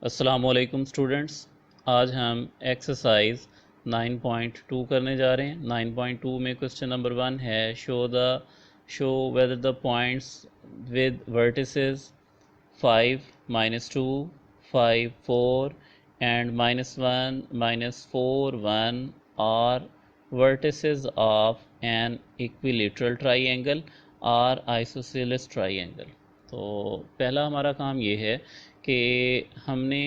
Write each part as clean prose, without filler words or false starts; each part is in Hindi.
अस्सलामुअलैकुम स्टूडेंट्स, आज हम एक्सरसाइज 9.2 करने जा रहे हैं। 9.2 में क्वेश्चन नंबर 1 है show whether the points with vertices 5, -2, 5, 4 and -1, -4, 1 are vertices of an equilateral triangle are isosceles triangle. तो पहला हमारा काम ये है कि हमने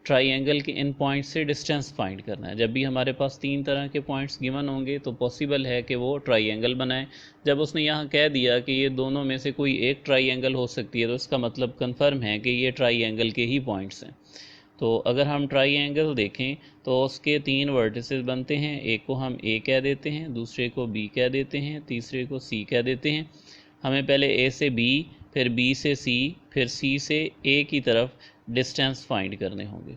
ट्राइंगल के इन पॉइंट से डिस्टेंस फाइंड करना है। जब भी हमारे पास तीन तरह के पॉइंट्स गिवन होंगे तो पॉसिबल है कि वो ट्राइंगल बनाए। जब उसने यहाँ कह दिया कि ये दोनों में से कोई एक ट्राइंगल हो सकती है तो इसका मतलब कंफर्म है कि ये ट्राइंगल के ही पॉइंट्स हैं। तो अगर हम ट्राइंगल देखें तो उसके तीन वर्टिसेस बनते हैं। एक को हम ए कह देते हैं, दूसरे को बी कह देते हैं, तीसरे को सी कह देते हैं। हमें पहले ए से बी, फिर बी से सी, फिर सी से ए की तरफ डिस्टेंस फाइंड करने होंगे।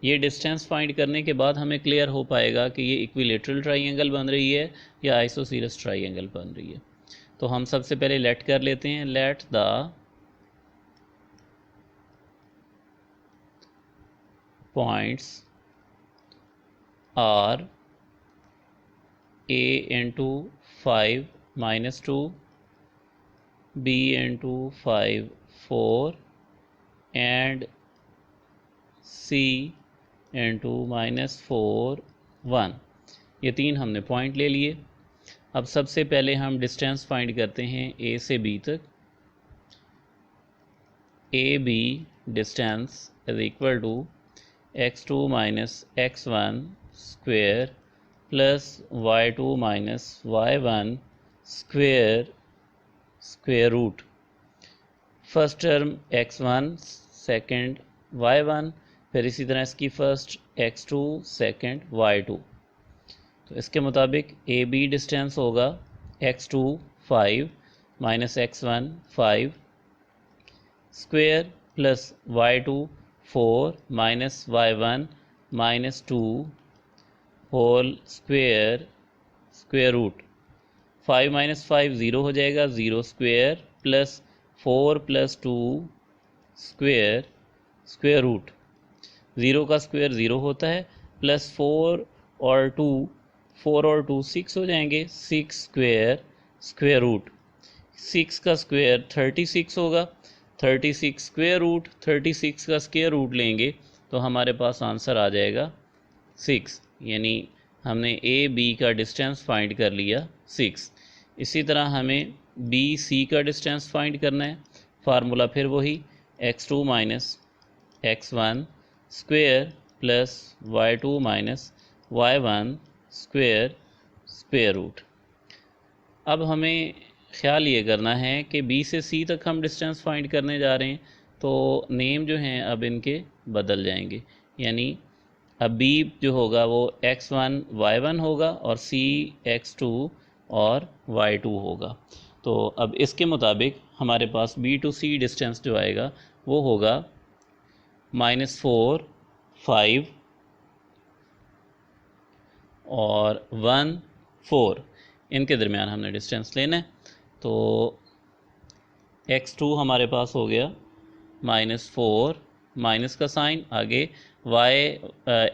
ये डिस्टेंस फाइंड करने के बाद हमें क्लियर हो पाएगा कि ये इक्विलेटरल ट्राइंगल बन रही है या आइसोसेलेस ट्राइंगल बन रही है। तो हम सबसे पहले लेट कर लेते हैं। Let the points are A into 5 -2, b into 5 4 and c into -4 1। ये तीन हमने पॉइंट ले लिए। अब सबसे पहले हम डिस्टेंस फाइंड करते हैं ए से बी तक। A B distance is equal to x2 - x1 square plus y2 - y1 square root. First term x1, second y1, फिर इसी तरह इसकी फर्स्ट x2, सेकंड y2। तो इसके मुताबिक ए बी डिस्टेंस होगा x2 5 - x1 5 square plus y2 4 - y1 -2 whole square root. 5 - 5 0 हो जाएगा, 0 स्क्वेयर प्लस 4 + 2 स्क्वेयर रूट। 0 का स्क्वेयर 0 होता है, प्लस 4 और 2 6 हो जाएंगे, 6 स्क्वेयर रूट। 6 का स्क्वेयर 36 होगा, 36 स्क्वेयर रूट। 36 का स्क्वेयर रूट लेंगे तो हमारे पास आंसर आ जाएगा 6। यानी हमने ए बी का डिस्टेंस फाइंड कर लिया 6। इसी तरह हमें बी सी का डिस्टेंस फाइंड करना है। फार्मूला फिर वही, x2 - x1 square plus y2 - y1 square root. अब हमें ख्याल ये करना है कि बी से सी तक हम डिस्टेंस फाइंड करने जा रहे हैं, तो नेम जो हैं अब इनके बदल जाएंगे। यानी अब बी जो होगा वो x1 y1 होगा और सी x2 और y2 होगा। तो अब इसके मुताबिक हमारे पास बी टू सी डिस्टेंस जो आएगा वो होगा -4 5 और 1 4। इनके दरमियान हमने डिस्टेंस लेना है। तो x2 हमारे पास हो गया -4, माइनस का साइन आगे,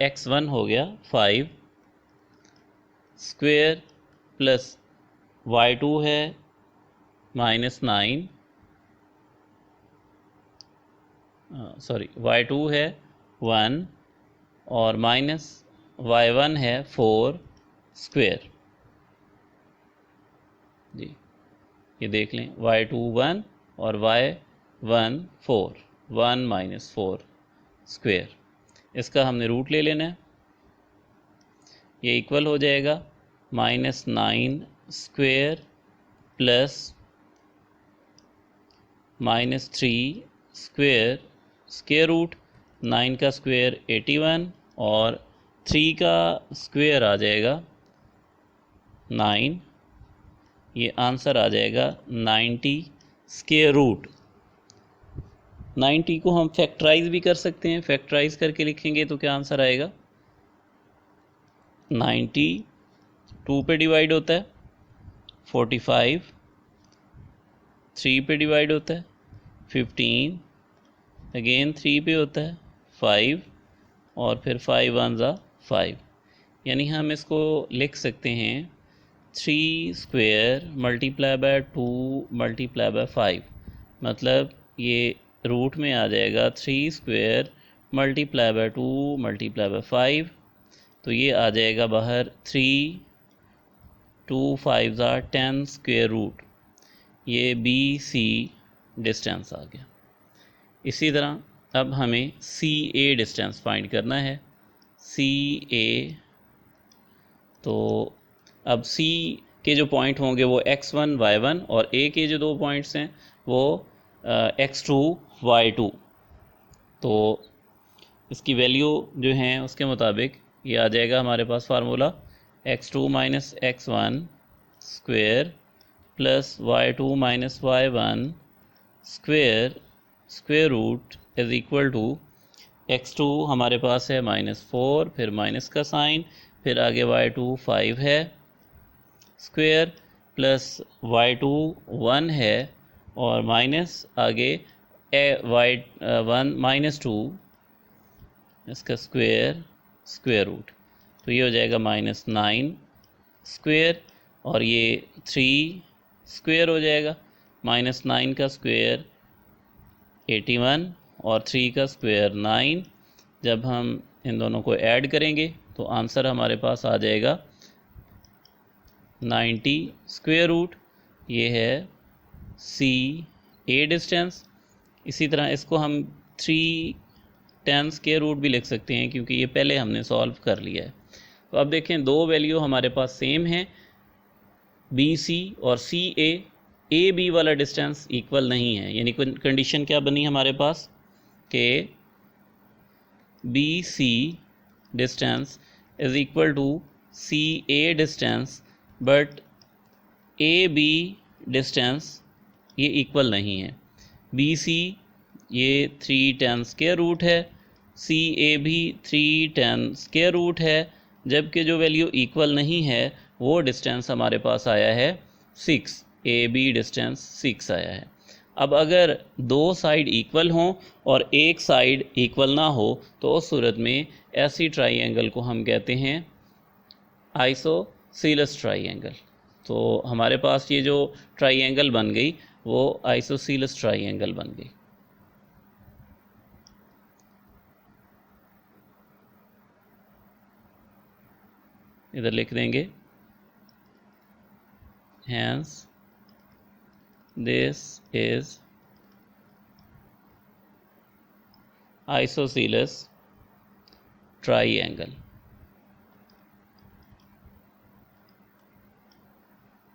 x1 हो गया 5 स्क्वेयर प्लस y2 है -9, y2 है 1 और माइनस y1 है 4 स्क्वेयर। जी ये देख लें, y2 1 और y1 4, 1 - 4 स्क्वेयर। इसका हमने रूट ले लेना है। ये इक्वल हो जाएगा -9 स्क्वेयर प्लस -3 स्क्वेयर रूट। 9 का स्क्वेयर 81 और 3 का स्क्वेयर आ जाएगा 9। ये आंसर आ जाएगा 90 स्क्वेयर रूट। 90 को हम फैक्टराइज भी कर सकते हैं। फैक्टराइज करके लिखेंगे तो क्या आंसर आएगा, 90 2 पे डिवाइड होता है, 45 3 पे डिवाइड होता है, 15 अगेन 3 पे होता है, 5 और फिर 5 वन ज़ा 5, यानी हम इसको लिख सकते हैं 3 square multiply by 2 multiply by 5, मतलब ये रूट में आ जाएगा 3 square multiply by 2 multiply by 5, तो ये आ जाएगा बाहर 3, 2 5 ज़ा 10 स्क्वेयर रूट, ये बी सी डिस्टेंस आ गया। इसी तरह अब हमें सी ए डिस्टेंस फाइंड करना है। सी ए, तो अब सी के जो पॉइंट होंगे वो x1 y1 और ए के जो 2 पॉइंट्स हैं वो x2 y2, तो इसकी वैल्यू जो है उसके मुताबिक ये आ जाएगा हमारे पास formula x2 minus x1 square plus y2 minus y1 square square root is equal to x2 हमारे पास है -4, फिर माइनस का साइन, फिर आगे y2 5 है स्क्वेयर प्लस y2 1 है और माइनस आगे y1 -2 इसका स्क्वेयर रूट, तो ये हो जाएगा -9 स्क्वेयर और ये 3 स्क्वेयर हो जाएगा, -9 का स्क्वेयर 81 और 3 का स्क्वेयर 9। जब हम इन दोनों को ऐड करेंगे तो आंसर हमारे पास आ जाएगा 90 स्क्वेयर रूट, ये है सी ए डिस्टेंस। इसी तरह इसको हम 310 स्क्वेयर रूट भी लिख सकते हैं क्योंकि ये पहले हमने सॉल्व कर लिया है। तो अब देखें दो वैल्यू हमारे पास सेम हैं, बी सी और सी ए बी वाला डिस्टेंस इक्वल नहीं है, यानी कंडीशन क्या बनी हमारे पास कि B C distance is equal to C A distance, but A B distance ये इक्वल नहीं है। बी सी ये 310 स्क्वायर रूट है, सी ए भी 310 स्क्वायर रूट है, जबकि जो वैल्यू इक्वल नहीं है वो डिस्टेंस हमारे पास आया है 6, ए बी डिस्टेंस 6 आया है। अब अगर दो साइड इक्वल हों और एक साइड इक्वल ना हो तो उस सूरत में ऐसी ट्राइंगल को हम कहते हैं आइसोसीलस ट्राइंगल। तो हमारे पास ये जो ट्राइंगल बन गई वो आइसोसीलस ट्राइंगल बन गई। इधर लिख देंगे hence this is isosceles triangle।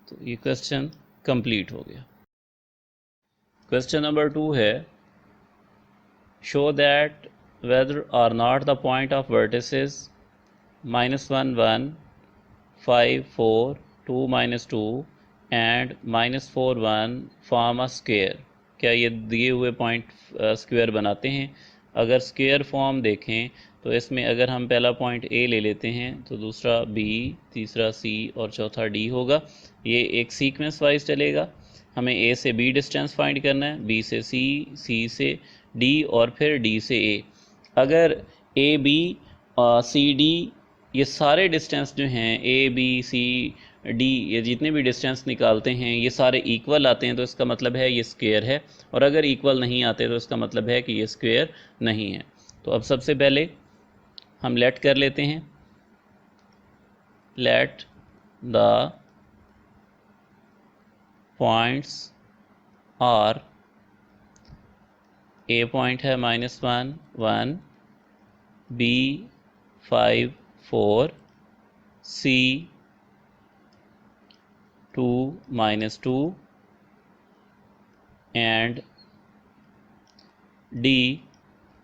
तो ये क्वेश्चन कंप्लीट हो गया। क्वेश्चन नंबर 2 है, show that whether or not the point of vertices -1 1 5 4 2 -2 and -4 1 form a square. क्या ये दिए हुए पॉइंट स्क्वेयर बनाते हैं? अगर स्क्वेयर फॉर्म देखें तो इसमें अगर हम पहला पॉइंट ए ले लेते हैं तो दूसरा बी, तीसरा सी और चौथा डी होगा। ये एक सीक्वेंस वाइज चलेगा। हमें ए से बी डिस्टेंस फाइंड करना है, बी से सी, सी से डी और फिर डी से ए। अगर ए बी सी डी ये सारे डिस्टेंस जो हैं ए बी सी डी, ये जितने भी डिस्टेंस निकालते हैं ये सारे इक्वल आते हैं तो इसका मतलब है ये स्क्वेयर है, और अगर इक्वल नहीं आते तो इसका मतलब है कि ये स्क्वेयर नहीं है। तो अब सबसे पहले हम लेट कर लेते हैं, let the points are, A point है -1 1, बी 5 4, सी 2 -2 एंड डी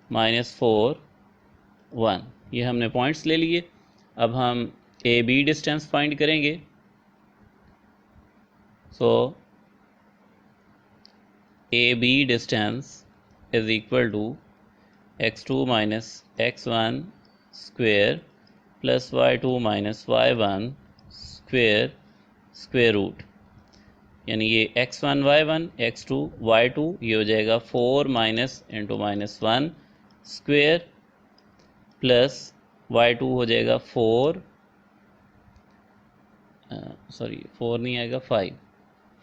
-4 1। ये हमने पॉइंट्स ले लिए। अब हम ए बी डिस्टेंस फाइंड करेंगे। So A B distance is equal to x2 minus x1 square plus y2 minus y1 square square root, यानी ये x1 y1 x2 y2 ये हो जाएगा 4 minus into -1 square plus y2 हो जाएगा 4, सॉरी 4 नहीं आएगा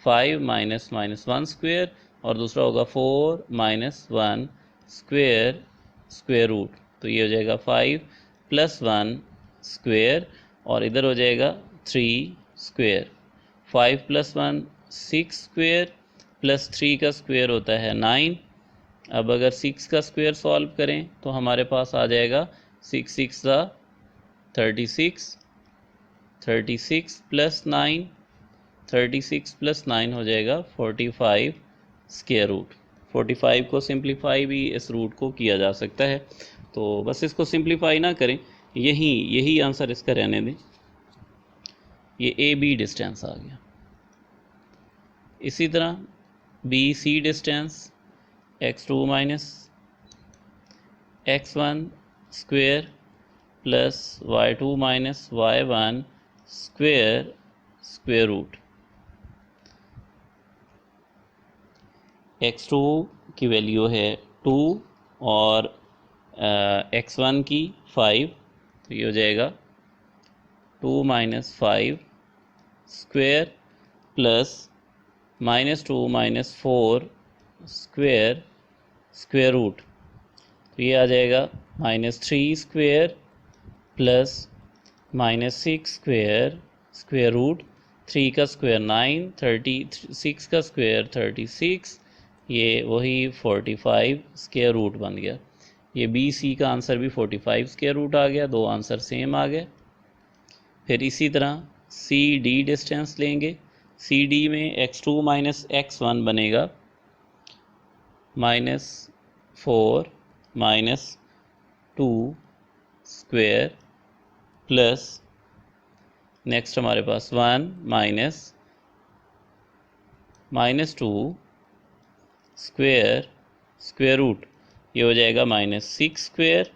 5 माइनस माइनस 1 स्क्वेयर, और दूसरा होगा 4 माइनस 1 स्क्वेयर स्क्वेयर रूट, तो ये हो जाएगा 5 प्लस 1 स्क्वेयर, और इधर हो जाएगा 3 स्क्वेयर। 5 प्लस 1 6 स्क्वेयर, प्लस 3 का स्क्वेयर होता है 9। अब अगर 6 का स्क्वेयर सॉल्व करें तो हमारे पास आ जाएगा 6 6 ज़ा 36, 36 प्लस 9, 36 प्लस 9 हो जाएगा 45 स्क्वायर रूट। 45 को सिंप्लीफाई भी इस रूट को किया जा सकता है, तो बस इसको सिंप्लीफाई ना करें, यही आंसर इसका रहने दें। ये ए बी डिस्टेंस आ गया। इसी तरह B C distance x2 minus x1 square plus y2 minus y1 square square root. x2 की वैल्यू है 2 और x1 की 5, तो ये हो जाएगा 2 minus 5 square plus minus 2 minus 4 square square root, तो ये आ जाएगा minus 3 square plus minus 6 square square root. 3 का स्क्वेयर 9, 36 का स्क्वेयर 36, ये वही 45 स्क्वेयर रूट बन गया। ये बी सी का आंसर भी 45 स्क्वेयर रूट आ गया, दो आंसर सेम आ गए। फिर इसी तरह सी डी डिस्टेंस लेंगे। सी डी में x2 माइनस x1 बनेगा minus 4 minus 2 square plus next हमारे पास 1 माइनस 2 स्क्वेयर स्क्वेयर रूट, ये हो जाएगा माइनस 6 स्क्वेयर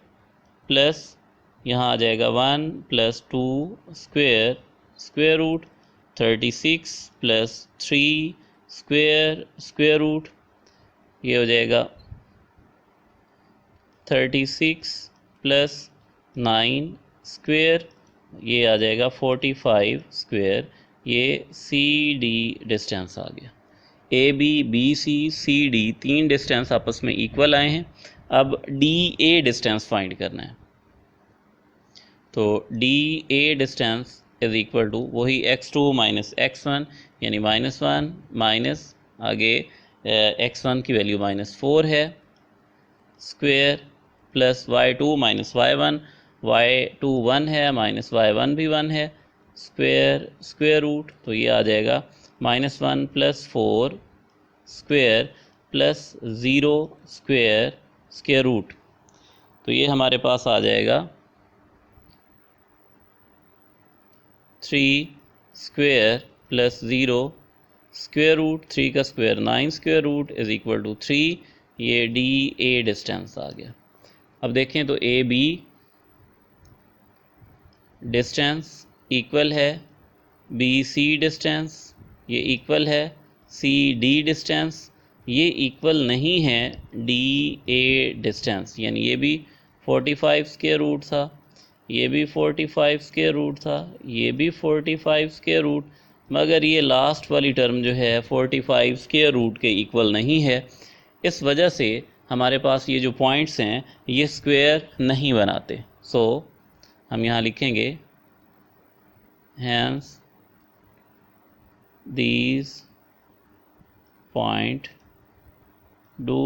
प्लस यहाँ आ जाएगा 1 plus 2 square square root, 36 plus 3 square square root, ये हो जाएगा 36 प्लस 9 स्क्वेयर, ये आ जाएगा 45 स्क्वेयर। ये सी डी डिस्टेंस आ गया। A B B C D तीन डिस्टेंस आपस में इक्वल आए हैं। अब डी ए डिस्टेंस फाइंड करना है, तो D A distance is equal to वही x2 माइनस x1, यानी -1 माइनस आगे x1 की वैल्यू -4 है square plus y2 minus y1, y2 1 है माइनस y1 भी 1 है स्क्वेयर स्क्वेयर रूट, तो ये आ जाएगा -1 plus 4 square plus 0 square square root, तो ये हमारे पास आ जाएगा 3 स्क्वेयर प्लस 0 स्क्वेयर रूट, 3 का square 9 square root is equal to 3। ये डी ए डिस्टेंस आ गया। अब देखें तो ए बी डिस्टेंस इक्वल है बी सी डिस्टेंस, ये इक्वल है सी डी डिस्टेंस, ये इक्वल नहीं है डी ए डिस्टेंस, यानी ये भी 45 स्क्वेयर रूट था, ये भी 45 स्क्वेयर रूट था, ये भी 45 स्क्वेयर रूट, मगर ये लास्ट वाली टर्म जो है 45 स्क्वेयर रूट के इक्वल नहीं है। इस वजह से हमारे पास ये जो पॉइंट्स हैं ये स्क्वेयर नहीं बनाते। सो हम यहाँ लिखेंगे hence these point do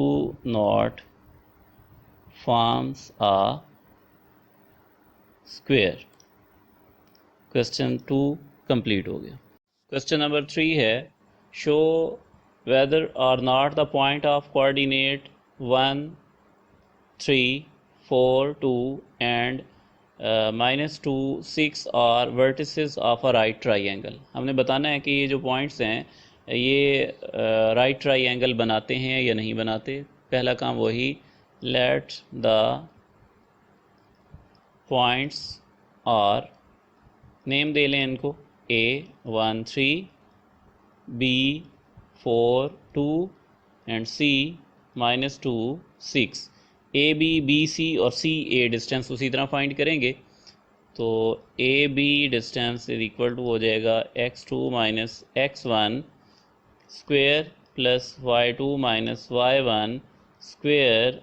not forms a square। Question 2 complete हो गया। क्वेश्चन नंबर 3 है show whether or not the point of coordinate 1 3 4 2 and -2 6 और vertices of a right triangle। हमने बताना है कि ये जो पॉइंट्स हैं ये राइट ट्राइंगल बनाते हैं या नहीं बनाते। पहला काम वही, लेट द पॉइंट्स और नेम दे लें इनको, A1 3 B4 2 and C -2 6। A B, B C और सी ए डिस्टेंस उसी तरह फाइंड करेंगे। तो A B distance is equal to हो जाएगा x2 minus x1 square plus y2 minus y1 square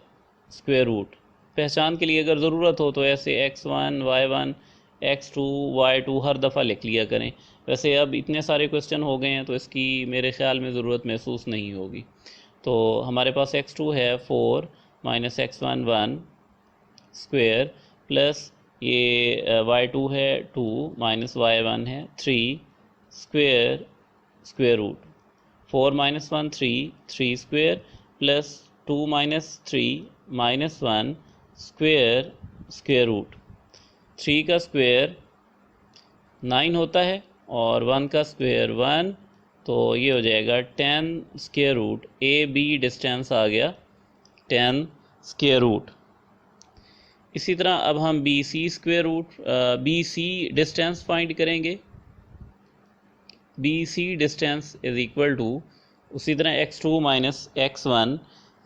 square root. पहचान के लिए अगर ज़रूरत हो तो ऐसे x1 y1 x2 y2 हर दफ़ा लिख लिया करें। वैसे अब इतने सारे क्वेश्चन हो गए हैं तो इसकी मेरे ख्याल में ज़रूरत महसूस नहीं होगी। तो हमारे पास x2 है 4 माइनस x1 1 स्क्वेयर प्लस ये y2 है 2 माइनस y1 है 3 square square root. 4 minus 1 3 square plus 2 minus 3 minus 1 square square root. 3 का स्क्वेयर 9 होता है और 1 का स्क्वेयर 1, तो ये हो जाएगा 10 square root. A B distance आ गया 10 स्क्वेयर रूट। इसी तरह अब हम B C square root B C distance find करेंगे। B C distance is equal to उसी तरह x2 माइनस x1,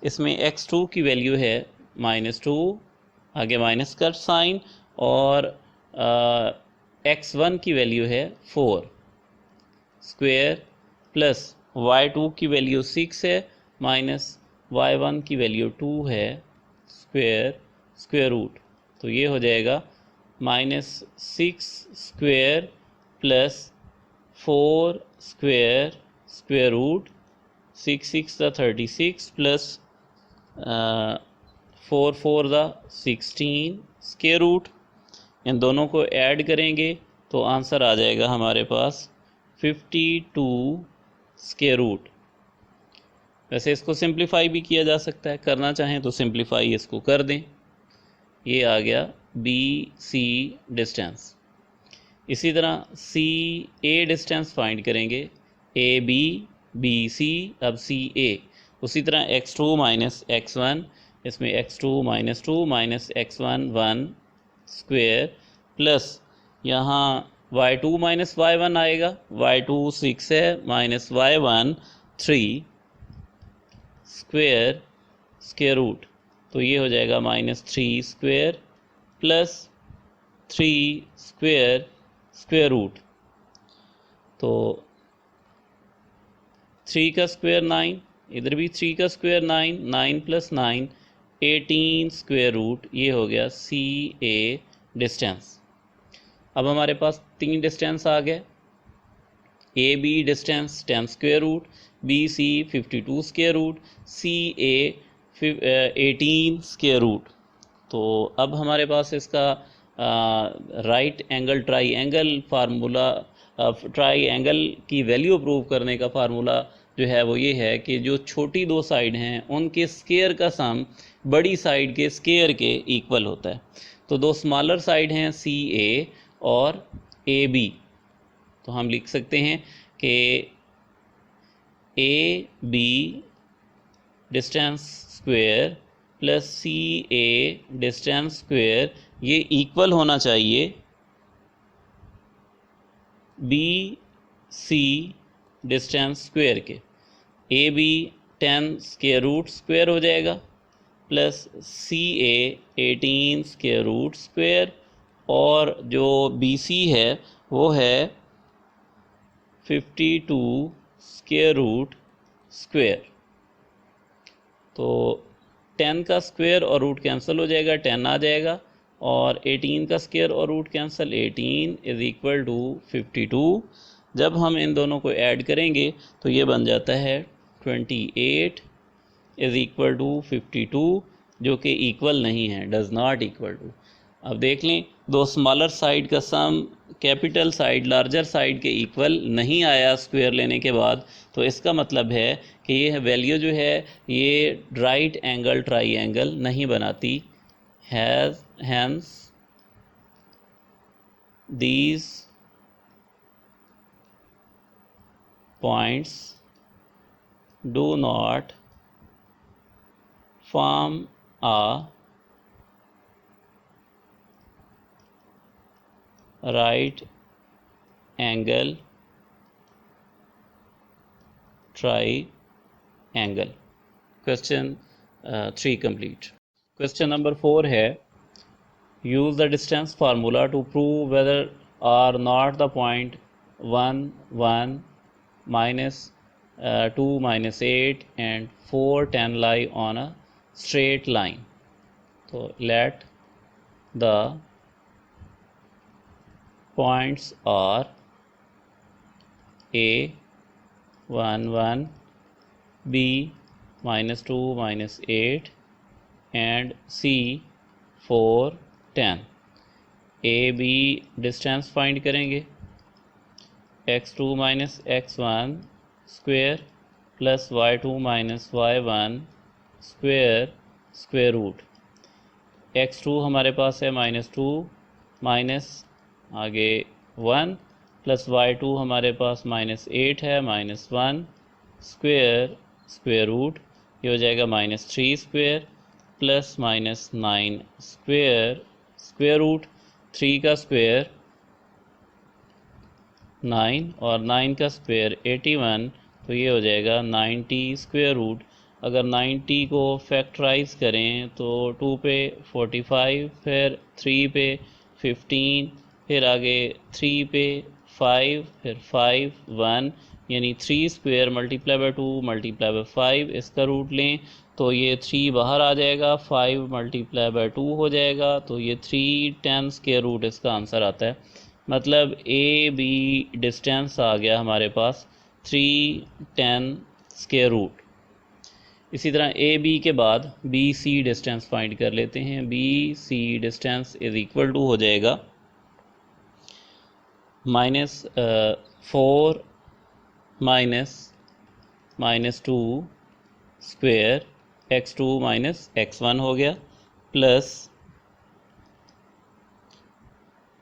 इसमें x2 की वैल्यू है -2, आगे माइनस का साइन, और x1 की वैल्यू है 4 स्क्वेयर प्लस y2 की वैल्यू 6 है माइनस y1 की वैल्यू 2 है स्क्वेयर स्क्वेयर रूट। तो ये हो जाएगा -6 square plus 4 square square root. 6 6 the 36 प्लस 4 4 द 16 स्क्वेयर रूट। इन दोनों को ऐड करेंगे तो आंसर आ जाएगा हमारे पास 52 स्क्वेयर रूट। वैसे इसको सिंप्लीफाई भी किया जा सकता है, करना चाहें तो सिंप्लीफाई इसको कर दें। ये आ गया बी सी डिस्टेंस। इसी तरह सी ए डिस्टेंस फाइंड करेंगे। ए बी बी सी, अब सी ए। उसी तरह x2 माइनस x1, इसमें x2 minus 2 minus x1 1 square plus यहाँ y2 माइनस y1 आएगा। y2 6 है minus y1 3 square square root. तो ये हो जाएगा -3 square plus 3 square square root. तो 3 का स्क्वेयर 9, इधर भी 3 का स्क्वेयर 9, 9 प्लस 9 18 स्क्वेयर रूट। ये हो गया सी ए डिस्टेंस। अब हमारे पास 3 डिस्टेंस आ गए। A B distance 10 square root, B C 52 square root, C A 18 square root. तो अब हमारे पास इसका right angle triangle formula, triangle की वैल्यू प्रूव करने का फार्मूला जो है वो ये है कि जो छोटी दो साइड हैं उनके स्केयर का सम बड़ी साइड के स्केयर के इक्वल होता है। तो दो स्मॉलर साइड हैं सी ए और ए बी, तो हम लिख सकते हैं कि A B distance square plus C A distance square ये इक्वल होना चाहिए बी सी डिस्टेंस स्क्वेयर के। A B 10 square root square हो जाएगा plus C A 18 square root square, और जो बी सी है वो है 52 स्क्वेयर रूट स्क्वेयर। तो 10 का स्क्वेयर और रूट कैंसिल हो जाएगा, 10 आ जाएगा, और 18 का स्क्वेयर और root cancel, 18 is equal to 52। जब हम इन दोनों को ऐड करेंगे तो ये बन जाता है 28 इज इक्वल टू 52, जो कि इक्वल नहीं है, डज नॉट इक्वल टू। अब देख लें, दो स्मॉलर साइड का sum capital side larger side के इक्वल नहीं आया स्क्वायर लेने के बाद, तो इसका मतलब है कि ये वैल्यू जो है ये राइट एंगल ट्राइएंगल नहीं बनाती। Hence these points do not form a right angle triangle. Question 3 complete. Question number 4 है use the distance formula to prove whether are not the point 1 1 minus 2 minus 8 and 4 10 lie on a straight line. So let the points are A 1 1, B minus 2 minus 8 and C 4 10. A B distance find करेंगे x2 minus x1 square plus y2 minus y1 square square root x2 हमारे पास है -2 माइनस आगे 1 प्लस y2 हमारे पास -8 है -1 स्क्वेयर स्क्वेयर रूट ये हो जाएगा -3 square plus -9 square square root 3 का स्क्वेयर 9 और 9 का स्क्वेयर 81 तो ये हो जाएगा 90 स्क्वेयर रूट। अगर 90 को फैक्टराइज करें तो 2 पे 45 फिर 3 पे 15 फिर आगे 3 पे 5 फिर 5 1 यानी 3 square multiply by 2 multiply by 5 इसका रूट लें तो ये 3 बाहर आ जाएगा 5 मल्टीप्लाई बाय 2 हो जाएगा तो ये 3 10 स्क्वेयर रूट इसका आंसर आता है। मतलब ए बी डिस्टेंस आ गया हमारे पास 3 10 स्क्वेयर रूट। इसी तरह ए बी के बाद बी सी डिस्टेंस फाइंड कर लेते हैं। B C distance is equal to हो जाएगा -4 -2 स्क्वेयर x2 माइनस x1 हो गया प्लस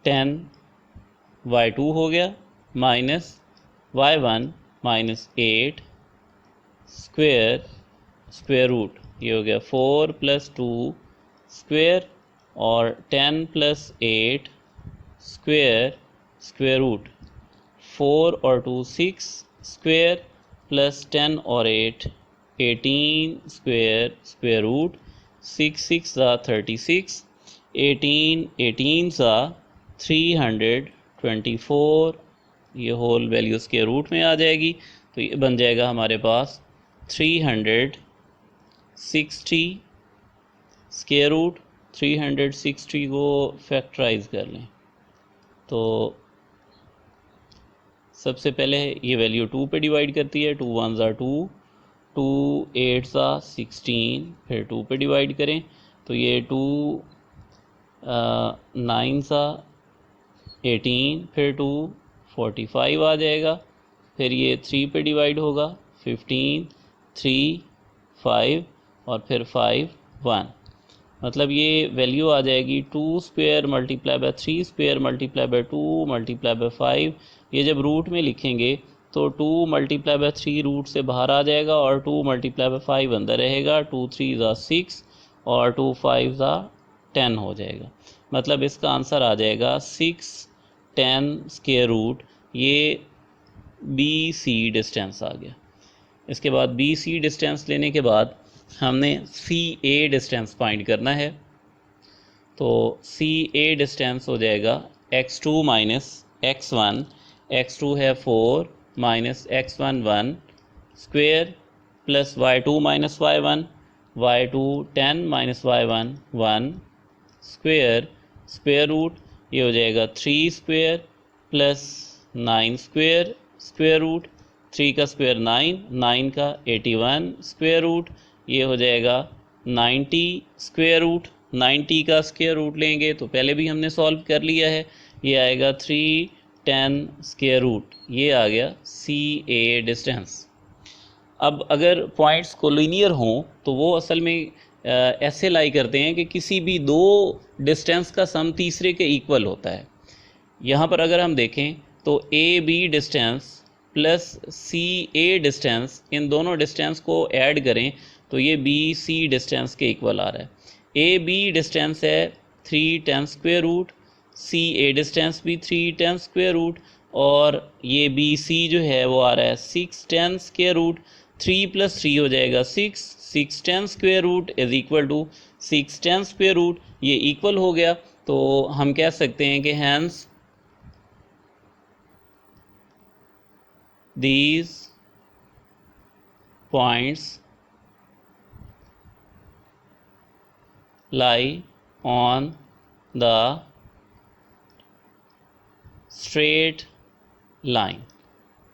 10 y2 हो गया minus y1 minus 8 square square root ये हो गया 4 + 2 स्क्वेयर और 10 + 8 स्क्वेयर स्क्वेयर रूट 4 और 2 6 स्क्वेयर प्लस 10 और 8 18 स्क्वेयर स्क्वेयर रूट 6 6 36 18 18 324 ये होल वैल्यू स्क्वेयर रूट में आ जाएगी तो ये बन जाएगा हमारे पास 360 स्क्वेयर रूट। 360 को फैक्टराइज कर लें तो सबसे पहले ये वैल्यू 2 पे डिवाइड करती है 2 1 2 2 8 16 फिर 2 पे डिवाइड करें तो ये 2 9 18 फिर 2 45 आ जाएगा फिर ये 3 पे डिवाइड होगा 15 3 5 और फिर 5 1 मतलब ये वैल्यू आ जाएगी 2 square multiply by 3 square multiply by 2 multiply by 5। ये जब रूट में लिखेंगे तो 2 मल्टीप्लाई बाय 3 रूट से बाहर आ जाएगा और 2 मल्टीप्लाई बाय 5 अंदर रहेगा 2 3 6 और 2 5 10 हो जाएगा। मतलब इसका आंसर आ जाएगा 6 10 स्क्वेयर रूट। ये बी सी डिस्टेंस आ गया। इसके बाद बी सी डिस्टेंस लेने के बाद हमने सी ए डिस्टेंस फाइंड करना है तो सी ए डिस्टेंस हो जाएगा x2 माइनस x1 x2 है 4 minus x1 1 square plus y2 minus y1 y2 10 minus y1 1 square square root ये हो जाएगा 3 square plus 9 square square root 3 का स्क्वेयर 9 9 का 81 स्क्वेयर रूट ये हो जाएगा 90 स्क्वेयर रूट। 90 का स्क्वेयर रूट लेंगे तो पहले भी हमने सॉल्व कर लिया है ये आएगा 310 स्क्वेयर रूट। ये आ गया सी ए डिस्टेंस। अब अगर पॉइंट्स कोलिनियर हों तो वो असल में ऐसे लाई करते हैं कि किसी भी दो डिस्टेंस का सम तीसरे के इक्वल होता है। यहाँ पर अगर हम देखें तो A B distance plus C A distance इन दोनों डिस्टेंस को ऐड करें तो ये बी सी डिस्टेंस के इक्वल आ रहा है। ए बी डिस्टेंस है 310 square root C A distance भी 310 स्क्वेयर रूट और ये बी सी जो है वो आ रहा है 610 स्क्वेयर रूट। 3 + 3 हो जाएगा 6, 6 10 square root is equal to 6 10 square root, ये इक्वल हो गया। तो हम कह सकते हैं कि hence these points lie on the straight line।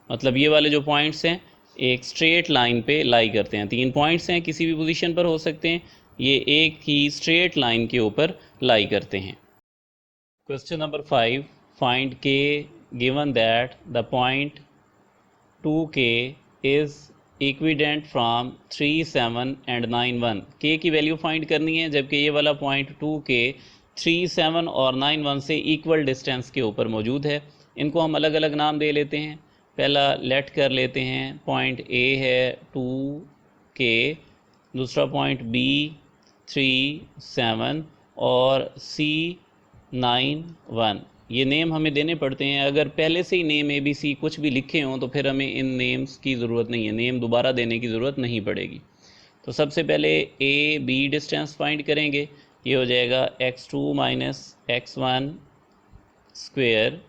मतलब ये वाले जो पॉइंट्स हैं एक स्ट्रेट लाइन पे लाई करते हैं। 3 पॉइंट्स हैं, किसी भी पोजीशन पर हो सकते हैं, ये एक ही स्ट्रेट लाइन के ऊपर लाई करते हैं। Question number 5, find k given that the point 2k is equidistant from 3 7 and 9 1। k की वैल्यू फाइंड करनी है, जबकि ये वाला पॉइंट 2k 3 7 और 9 1 से इक्वल डिस्टेंस के ऊपर मौजूद है। इनको हम अलग अलग नाम दे लेते हैं। पहला लेट कर लेते हैं, पॉइंट A है 2k, दूसरा पॉइंट B 3 7 और C 9 1। ये नेम हमें देने पड़ते हैं। अगर पहले से ही नेम ABC कुछ भी लिखे हों तो फिर हमें इन नेम्स की ज़रूरत नहीं है, नेम दोबारा देने की ज़रूरत नहीं पड़ेगी। तो सबसे पहले AB डिस्टेंस फाइंड करेंगे। ये हो जाएगा x2 - x1 square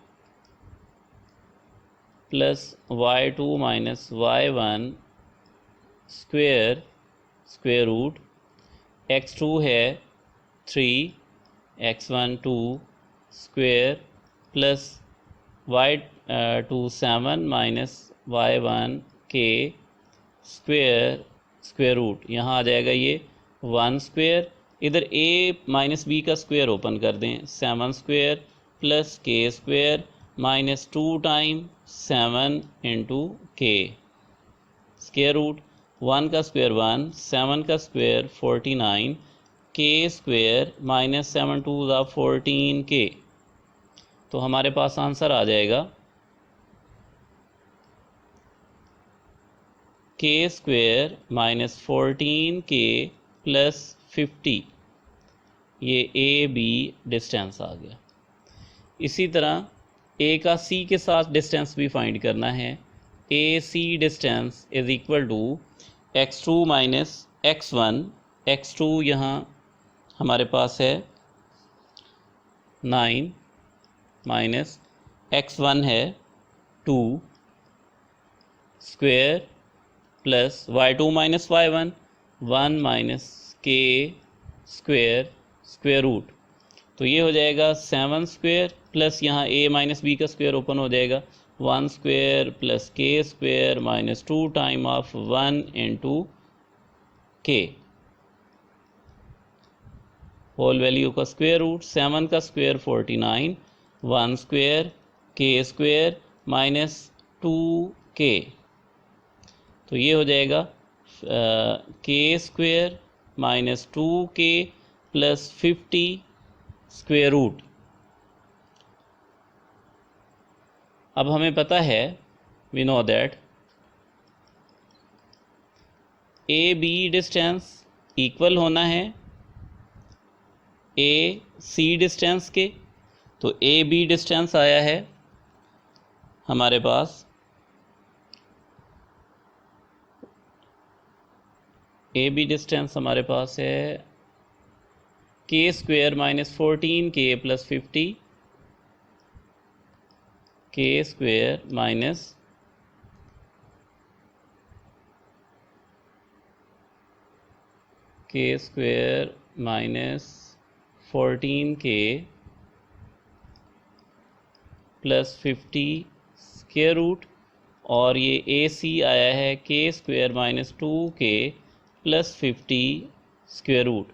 plus y2 - y1 square square root. x2 है 3, x1 2 square plus y2 7 - y1 के स्क्वेयर स्क्वेयर रूट। यहाँ आ जाएगा ये 1 स्क्वेयर, इधर a - b का स्क्वेयर ओपन कर दें, 7 square plus k square -2 time 7 into k square root. 1 का स्क्वेयर 1, 7 का स्क्वेयर 49, k स्क्वेयर -7 2 14k। तो हमारे पास आंसर आ जाएगा k स्क्वेयर -14k प्लस 50। ये AB डिस्टेंस आ गया। इसी तरह A का C के साथ डिस्टेंस भी फाइंड करना है। AC distance is equal to x2 - x1। x2 यहाँ हमारे पास है 9 माइनस x1 है 2 square plus y2 - y1 1 minus k square square root. तो ये हो जाएगा 7 स्क्वेयर प्लस यहाँ a - b का स्क्वेयर ओपन हो जाएगा, 1 square plus k square -2 time of 1 into k whole value का स्क्वेयर रूट। 7 का square 49, 1 square k square -2k। तो ये हो जाएगा k square -2k plus 50 square root. अब हमें पता है, we know that AB distance equal होना है AC डिस्टेंस के। तो AB डिस्टेंस आया है हमारे पास, AB डिस्टेंस हमारे पास है k square -14k plus 50, k square -14k plus 50 square root, और ये AC आया है k square -2k plus 50 square root.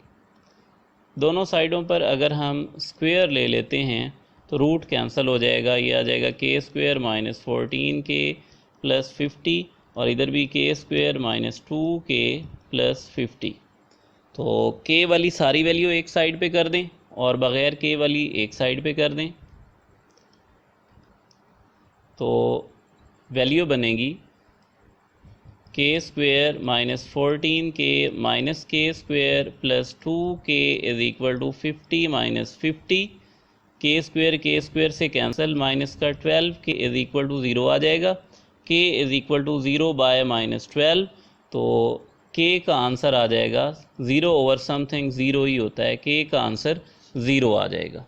दोनों साइडों पर अगर हम स्क्वेयर ले लेते हैं तो रूट कैंसिल हो जाएगा। ये आ जाएगा k स्क्वेयर -14k प्लस 50 और इधर भी k स्क्वेयर -2k प्लस 50। तो k वाली सारी वैल्यू एक साइड पे कर दें और बग़ैर k वाली एक साइड पे कर दें, तो वैल्यू बनेगी k square -14k minus k square plus 2k is equal to 50 - 50। k square से कैंसिल, माइनस का 12k इज इक्वल टू 0 आ जाएगा। k is equal to 0 by -12, तो के का आंसर आ जाएगा 0 ओवर समथिंग, ज़ीरो ही होता है, के का आंसर 0 आ जाएगा।